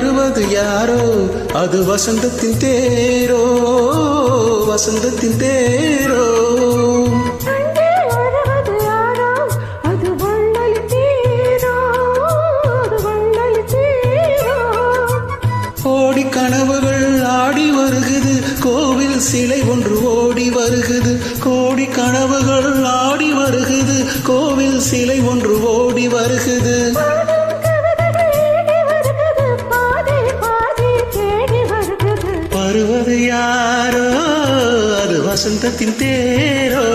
வருவது யாரோ அது வசந்தத்தின் தேரோ வசந்தத்தின் தேரோ கோடி கனவுகள் ஆடி வருகுது கோவில் சிலை ஒன்று ஓடி வருகுது கோடி கனவுகள் ஆடி வருகுது கோவில் சிலை ஒன்று ஓடி வருகுது வருவது யாரோ அது வசந்தத்தின் தேரோ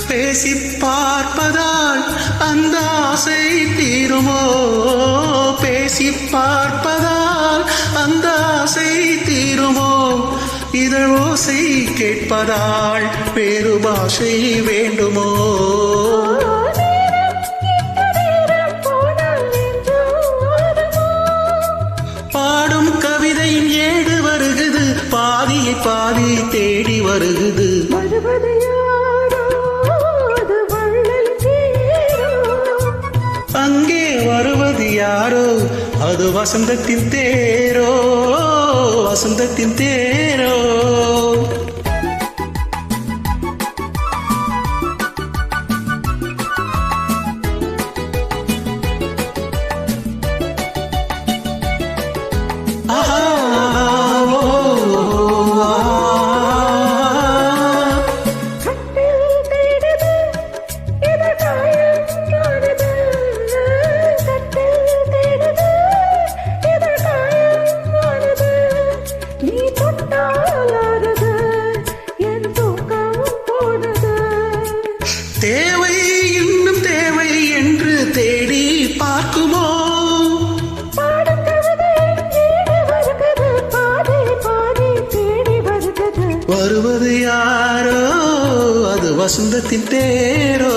பேசி பார்ப்பதால் அந்த ஆசை தீருமோ பேசி பார்ப்பதால் அந்த ஆசை தீருமோ இதழ் ஓசை கேட்பதால் வேறு பாஷை வேண்டுமோ பாடும் கவிதையின் ஏடு வருகுது பாதியை பாதி தேடி வருகுது அங்கே வருவது யாரோ அது வசந்தத்தின் தேரோ வசந்தத்தின் தேரோ தேவை இன்னும் தேவை என்று தேடி பார்க்குமோ வருவது யாரோ அது வசந்தத்தின் தேரோ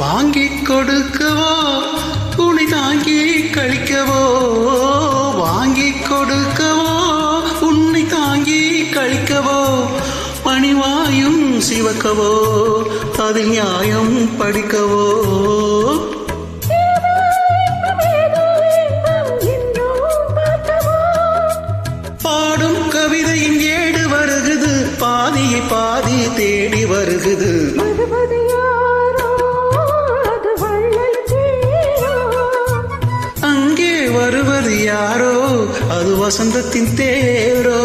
வாங்கிக் கொடுக்கவோ துணி தாங்கி கழிக்கவோ வாங்கிக் கொடுக்கவோ உன்னை தாங்கி கழிக்கவோ பணிவாயும் சிவக்கவோ அதில் நியாயம் படிக்கவோ பாடும் கவிதையின் ஏடு வருகுது பாதியை பாதி தேடி வருகுது வருவது யாரோ அது வசந்தத்தின் தேரோ